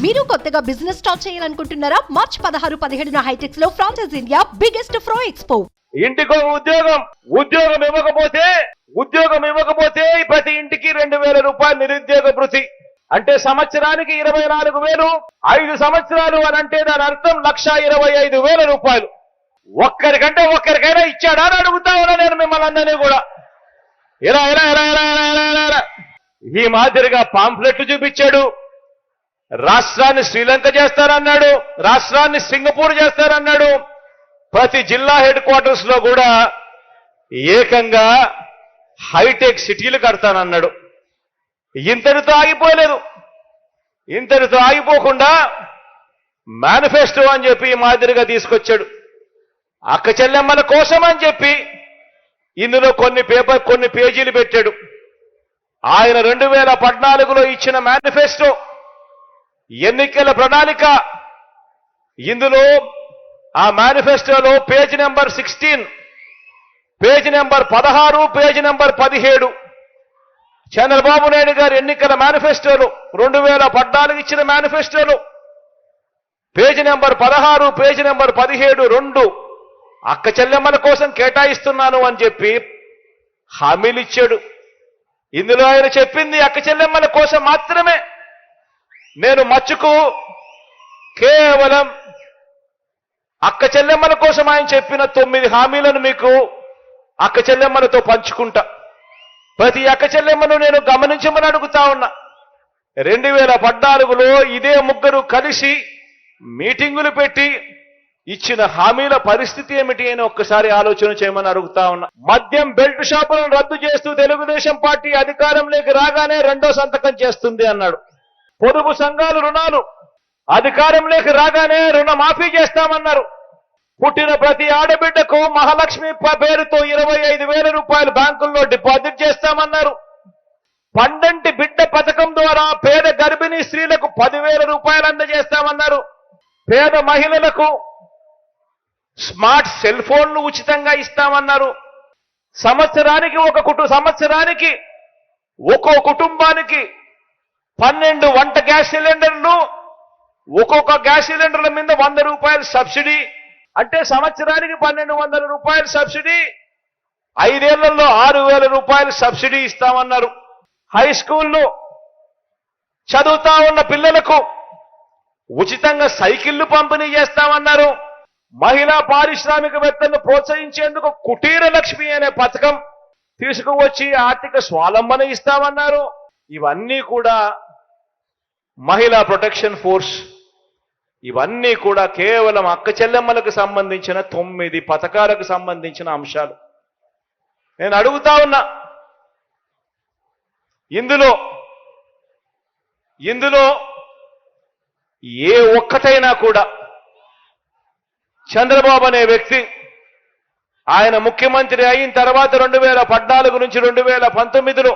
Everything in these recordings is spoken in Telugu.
మీరు కొత్తగా బిజినెస్ స్టార్ట్ చేయాలనుకుంటున్నారా? మార్చ్ 16-17 హైటెక్స్ లో ఫ్రాన్సెస్ ఇండియా బిగ్గెస్ట్ ఫ్రో ఎక్స్పో. ఇంటికో ఉద్యోగం ఇవ్వకపోతే ప్రతి ఇంటికి 2,000 రూపాయలు నిరుద్యోగ భృతి అంటే సంవత్సరానికి 24,000. 5 సంవత్సరాలు అని అంటే దాని అర్థం 1,25,000 రూపాయలు. ఒక్కరికైనా ఇచ్చాడా అని అడుగుతా ఉన్నా నేను మిమ్మల్ని అందరినీ కూడా. ఇలా ఈ మాదిరిగా పాంప్లెట్లు చూపించాడు. రాష్ట్రాన్ని శ్రీలంక చేస్తారన్నాడు, రాష్ట్రాన్ని సింగపూర్ చేస్తారన్నాడు. ప్రతి జిల్లా హెడ్ క్వార్టర్స్ లో కూడా ఏకంగా హైటెక్ సిటీలు కడతానన్నాడు. ఇంతటితో ఆగిపోలేదు. ఇంతటితో ఆగిపోకుండా మేనిఫెస్టో అని చెప్పి ఈ మాదిరిగా తీసుకొచ్చాడు. అక్క చెల్లెమ్మల కోసం అని చెప్పి ఇందులో కొన్ని పేజీలు పెట్టాడు. ఆయన 2014లో ఇచ్చిన మేనిఫెస్టో ఎన్నికల ప్రణాళిక. ఇందులో ఆ మేనిఫెస్టోలో page number 16, page number 16, page number 17 Chandrababu Naidu గారు ఎన్నికల మేనిఫెస్టోలో 2014 ఇచ్చిన మేనిఫెస్టోలో పేజ్ నెంబర్ 16, పేజ్ నెంబర్ 17 2 అక్క చెల్లెమ్మల కోసం కేటాయిస్తున్నాను అని చెప్పి హామీలు ఇచ్చాడు. ఇందులో ఆయన చెప్పింది అక్క చెల్లెమ్మల కోసం మాత్రమే. నేను మచ్చుకు కేవలం అక్క చెల్లెమ్మల కోసం ఆయన చెప్పిన 9 హామీలను మీకు అక్క చెల్లెమ్మలతో పంచుకుంటా. ప్రతి అక్క చెల్లెమ్మను నేను గమనించమని అడుగుతా ఉన్నా. 2014లో ఇదే ముగ్గురు కలిసి మీటింగులు పెట్టి ఇచ్చిన హామీల పరిస్థితి ఏమిటి అని ఒక్కసారి ఆలోచన చేయమని అడుగుతా ఉన్నా. మద్యం బెల్ట్ షాపులను రద్దు చేస్తూ తెలుగుదేశం పార్టీ అధికారంలోకి రాగానే 2వ సంతకం చేస్తుంది అన్నాడు. పొదుపు సంఘాలు రుణాలు అధికారంలోకి రాగానే రుణమాఫీ చేస్తామన్నారు. పుట్టిన ప్రతి ఆడబిడ్డకు మహాలక్ష్మి పేరుతో 25,000 రూపాయలు బ్యాంకుల్లో డిపాజిట్ చేస్తామన్నారు. పండంటి బిడ్డ పథకం ద్వారా పేద గర్భిణీ స్త్రీలకు 10,000 రూపాయలు అందజేస్తామన్నారు. పేద మహిళలకు స్మార్ట్ సెల్ ఫోన్లు ఉచితంగా ఇస్తామన్నారు. సంవత్సరానికి ఒక్కో కుటుంబానికి 12 వంట గ్యాస్ సిలిండర్లు, ఒక్కొక్క గ్యాస్ సిలిండర్ల మీద 100 రూపాయలు సబ్సిడీ. అంటే సంవత్సరానికి 1,200 రూపాయలు సబ్సిడీ. 5 ఏళ్లలో 6,000 రూపాయలు సబ్సిడీ ఇస్తామన్నారు. హై స్కూల్లో చదువుతా ఉన్న పిల్లలకు ఉచితంగా సైకిళ్లు పంపిణీ చేస్తామన్నారు. మహిళా పారిశ్రామికవేత్తలను ప్రోత్సహించేందుకు కుటీర లక్ష్మి అనే పథకం తీసుకువచ్చి ఆర్థిక స్వావలంబన ఇస్తామన్నారు. ఇవన్నీ కూడా మహిళా ప్రొటెక్షన్ ఫోర్స్, ఇవన్నీ కూడా కేవలం అక్క చెల్లెమ్మలకు సంబంధించిన 9 పథకాలకు సంబంధించిన అంశాలు. నేను అడుగుతా ఉన్నా, ఇందులో ఏ ఒక్కటైనా కూడా చంద్రబాబు అనే వ్యక్తి ఆయన ముఖ్యమంత్రి అయిన తర్వాత 2014 నుంచి 2019లో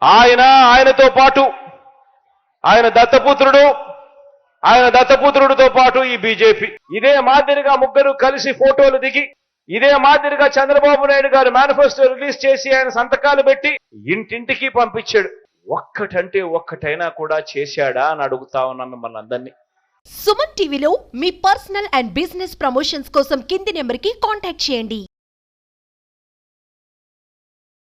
ఆయనతో పాటు ఆయన దత్తపుత్రుడితో పాటు ఈ బీజేపీ ఇదే మాదిరిగా ముగ్గురు కలిసి ఫోటోలు దిగి ఇదే మాదిరిగా చంద్రబాబు నాయుడు గారు మేనిఫెస్టో రిలీజ్ చేసి ఆయన సంతకాలు పెట్టి ఇంటింటికి పంపించాడు. ఒక్కటైనా కూడా చేశాడా అని అడుగుతా ఉన్నాను మిమ్మల్ని అందరినీ. సుమన్ టీవీలో మీ పర్సనల్ అండ్ బిజినెస్ ప్రమోషన్స్ కోసం కింది నెంబర్కి కాంటాక్ట్ చేయండి.